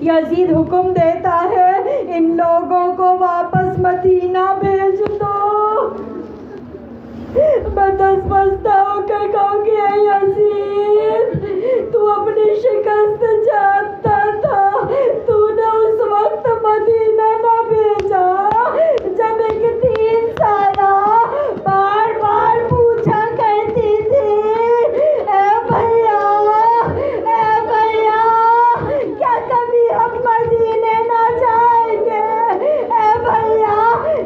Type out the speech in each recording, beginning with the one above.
Yazid हुक्म देता है इन लोगों को वापस मदीना भेज दो। मैं दसबस्ता होकर कहूँगी, यजीद तू अपनी शिकस्त जानता था, तूने उस वक्त मदीना ना भेजा जब एक 3 साला बार बार पूछा करती थी, ए भैया क्या कभी हम मदीने ना जाएंगे? ए भैया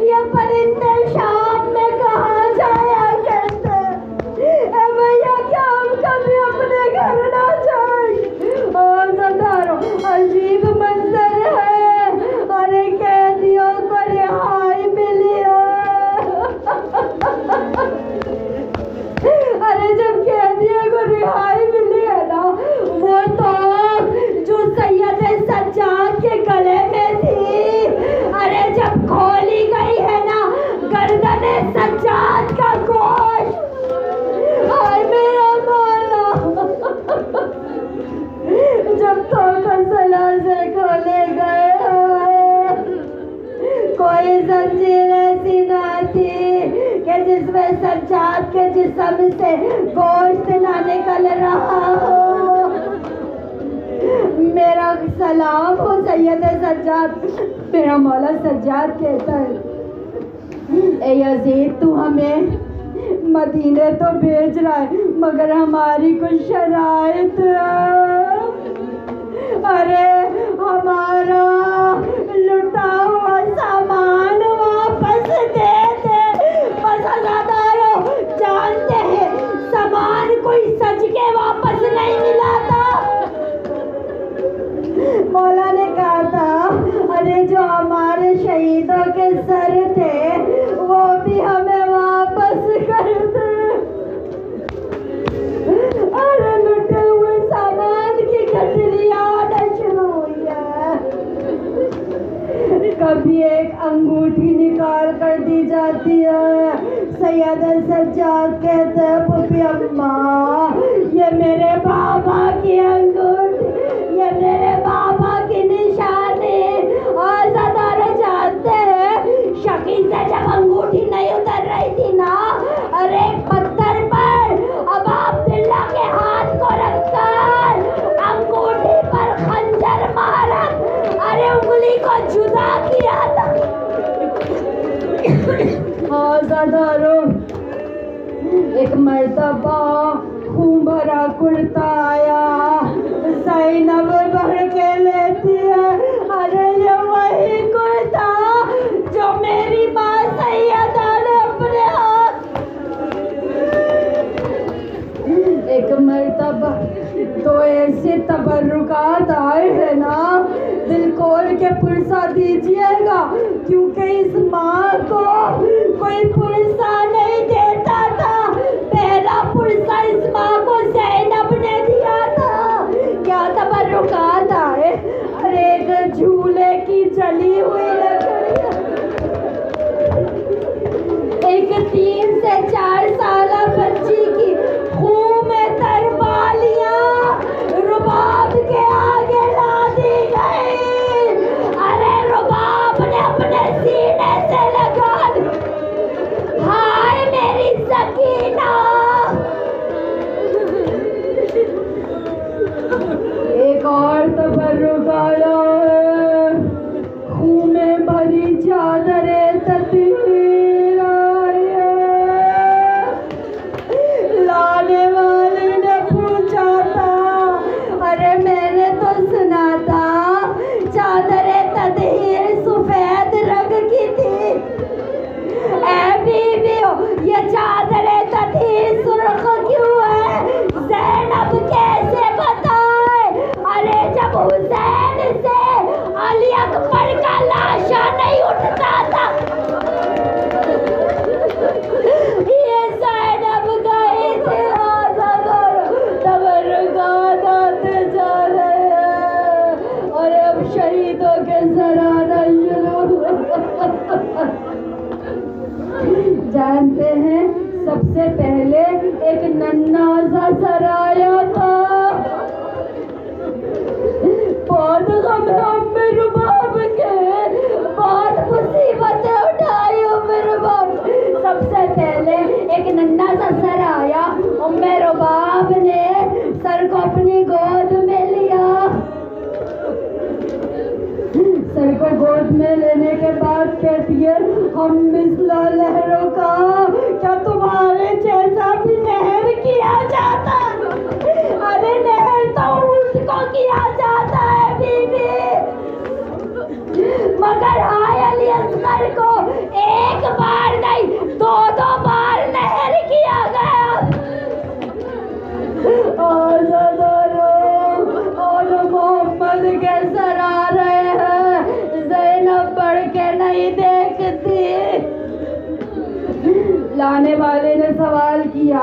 ये परिंदे शाम में कहाँ जाया करते? ए भैया क्या हम कभी अपने घर ना जाएंगे? और सदारो अजीब मंजर है। अरे कैदियों को रिहाई मिली है। अरे जब कैदियों को रिहाई मिली है ना, वो तो जो सैयद सज्जाद के गले में थी, अरे जब खोली गई है ना गर्दन सज्जाद का गोश्त, हाय मेरा मौला। जब तो सलासे खोले गए, कोई जंजीर ऐसी ना थी कि जिसमें सज्जाद के जिस्म से गोश्त ना निकल रहा हो। मेरा सलाम हो सैयद सज्जाद। मेरा मौला सज्जाद कहता है, ए यजीद तू हमें मदीने तो भेज रहा है मगर हमारी कुछ शराइत है। अरे हमारा लुटा हुआ सामान वापस दे दे। मज़ादारो जानते हैं सामान कोई सज के वापस नहीं मिला था। मौला ने कहा था, अरे जो हमारे शहीदों के सर थे वो भी हमें वापस कर दे। अरे लुटे हुए सामान की गठरियां आना शुरू हुई है। कभी एक अंगूठी निकाल कर दी जाती है। सैयद सज्जाद कहते हैं, पुपी अम्मा ये मेरे बाबा की अंगूठी, ये मेरे बाबा की निशानी। और ज़्यादा जानते हैं शकी से जब अंगूठी नहीं उतर रही थी ना, अरे पत्थर पर अब अब्दुल्ला के हाथ को रखकर अंगूठी पर खंजर मारा, अरे उंगली को जुदा किया था। ज़्यादा एक मर्तबा खून भरा कुर्ता आया, ज़ैनब भर के लेती है, अरे ये वही कुर्ता जो मेरी माँ सैयदा ने अपने हाथ। एक मर्तबा तो ऐसे तबर्रुकात आए हैं ना, दिल खोल के पुरसा दीजिएगा, क्योंकि इस माँ को कोई पुरसा नहीं देता था। पहला पुरसा इस माँ को ज़ैनब ने दिया था। क्या तबर्रुकात आए, अरे एक झूले की जली हुई लकड़ी, एक 3 से 4 साल बच्ची की खून में तर बालियां रुबाब के आगे ला दी गई। अरे रुबाब ने अपने सीने से लगा दी। हाय मेरी सकीना। एक और तबर्रुक आया है, खून में भरी चादरें ततीर आई है। लाने वाले ने पूछा था, अरे मैंने तो सुना था चादरें ततीर सफेद रंग की थी। ऐ बीवियों ये चादरें ततीर सुर्ख क्यों है? ज़ैनब कैसे बताए? अरे जब हुसैन से अली अकबर का लाशा नहीं उठता था, ये ज़ैनब गई थी। तबर्रुकात आते जा रहे हैं और अब शहीदों के सराहना शुरू। जानते हैं सबसे पहले एक नन्हा सा सराया था, बहुत गम है उम्मे रुबाब के, बहुत मुसीबतें उठाई उम्मे रुबाब। सबसे पहले एक नन्हा सा सर आया, उम्मे रुबाब ने सर को अपनी गोद में लिया। सर को गोद में लेने के बाद कहती है, हम मिसला लहरों का क्या तुम्हारे जैसा भी नहर किया जाता? अरे नहर तो उसको किया जाता है बीबी, मगर हाय अली असगर को एक बार नहीं दो दो बार नहर किया गया। और मोहम्मद के सर आ रहे हैं, ज़ैनब बढ़ के नहीं देखती। लाने वाले ने सवाल किया,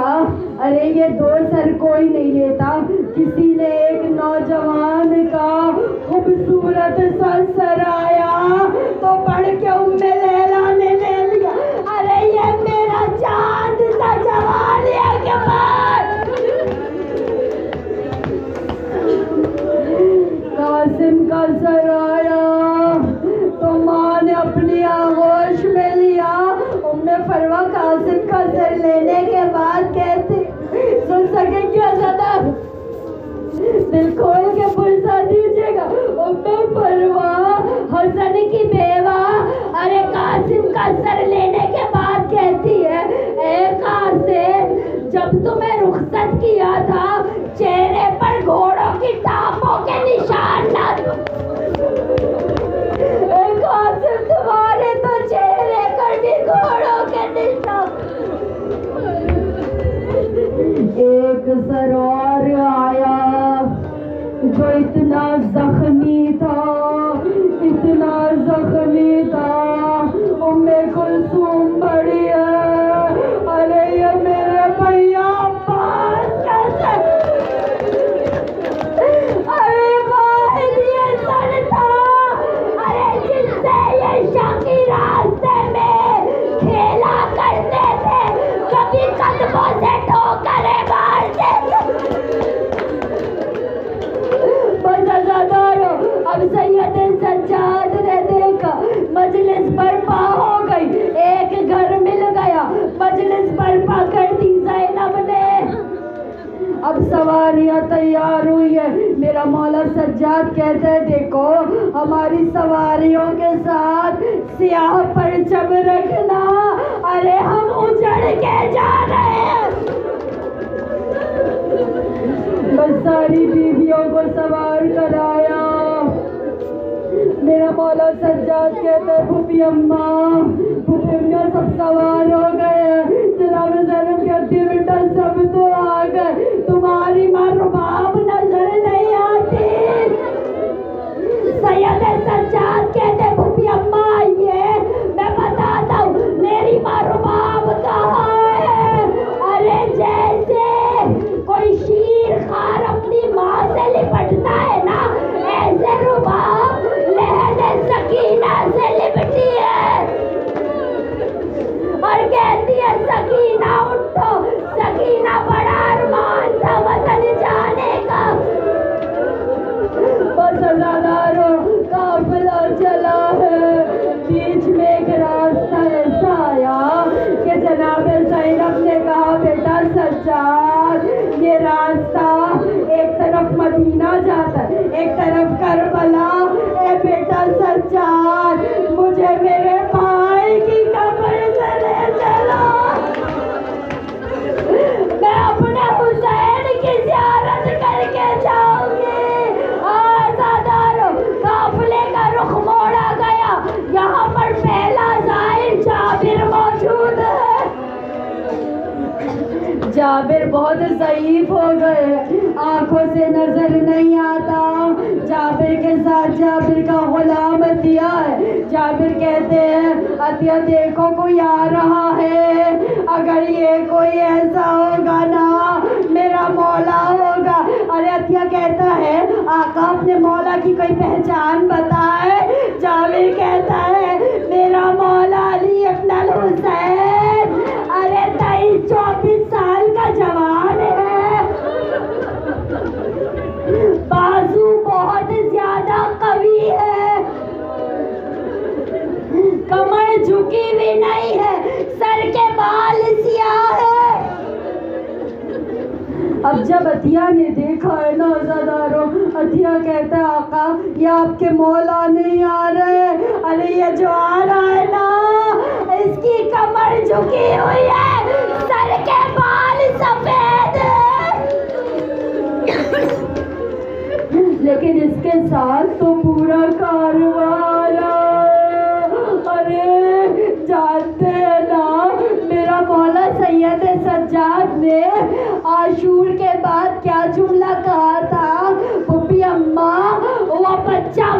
अरे ये दो सर कोई नहीं लेता, किसी ने एक नौजवान का खूबसूरत सा सर आया तो बढ़ के उम्मे लैला ने ले लिया। अरे ये मेरा चांद सा जवान है के बाद कासिम का सर आया तो माँ ने अपनी आगोश में लिया। उम्मे फरवा कासिम का सर लेने के बाद कहती, सुन सकेंगे ज़्यादा दिल खोल के पुरसा दीजिएगा। उम्मे फरवा हसन की बेवा, अरे कासिम का सर लेने के बाद कहती है, ए कासिम जब तुम्हें रुखसत किया था चेहरे पर घोड़ों की टापों के निशान ना, कासिम तुम्हारे तो चेहरे पर भी घोड़ों के निशान। एक सर और आया जो इतना जख्मी था, इतना जख्मी था, उम्मे कुलसूम बड़ी है। अरे ये मेरे भैया अब्बास का सर, अरे वाहिद ये सर था, अरे जिससे ये शकी रास्ते में खेला करते थे, कभी कदमों से ठोकरें मारते थे। अब सैयद सज्जाद ने देखा मजलिस बर्पा हो गई, एक घर मिल गया, मजलिस बर्पा कर दी ज़ैनब ने। अब सवारियां तैयार हुई है। मेरा मौला सज्जाद कहते हैं, देखो हमारी सवारियों के साथ सियाह परचम रखना, अरे हम उजड़ के जा रहे हैं। बस सारी बीवियों को सवार कराया। मेरा मौला सज्जाद कहते हैं, फूफी अम्मा सब सवार हो गए। जनाब ज़ैनब कहती है, बेटा सब तो आ गए, तुम्हारी माँ रुबाब नजर नहीं आती। सैयद सज्जाद कहते हैं, फूफी अम्मा आइए मैं बताता हूँ मेरी माँ रुबाब कहाँ है। अरे जैसे कोई शीर खार अपनी माँ से लिपटता है ना, ऐसे रुबाब लहद सकीना से लिपटी है और कहती है, सकीना उठो, सकीना बड़ा अरमान था वतन जाने का। बस अज़ादारो काफिला चला है, बीच में एक रास्ता ऐसा आया कि जनाब ज़ैनब ने कहा, बेटा सज्जाद ये रास्ता एक तरफ मदीना जाता है, एक तरफ करबला। ए बेटा सज्जाद मुझे मेरे भाई की कब्र से ले चलो, मैं अपने हुसैन की ज़ियारत करके जाऊंगी। आज़ादारो काफिले का रुख मोड़ा गया। यहाँ पर पहला ज़ाहिर जाबिर मौजूद है। जाबिर बहुत ज़ईफ हो गए, आंखों से नजर नहीं आता। जाबिर के साथ जाबिर का गुलाम अतिया है। जाबिर कहते हैं, अतिया देखो कोई आ रहा है, अगर ये कोई ऐसा होगा ना मेरा मौला होगा। अरे अतिया कहता है, आका अपने मौला की कोई पहचान बताए। जाबिर कहता है, मेरा मौला अली इब्न अल हुसैन, अरे 23-24 साल का जवान है, बाजू बहुत ज्यादा जब अतिया ने देखा है ना अज़ादारों, अतिया कहता है आका ये आपके मौला नहीं आ रहे। अरे ये जो आ रहा है ना इसकी कमर झुकी हुई है, सर के बाल सफेद है, लेकिन इसके साथ तो पूरा कारवां है। अरे जानते हैं ना मेरा मौला सैयद सज्जाद ने आशूर के बाद क्या जुमला कहा था? पुप्पी अम्मा वो बच्चा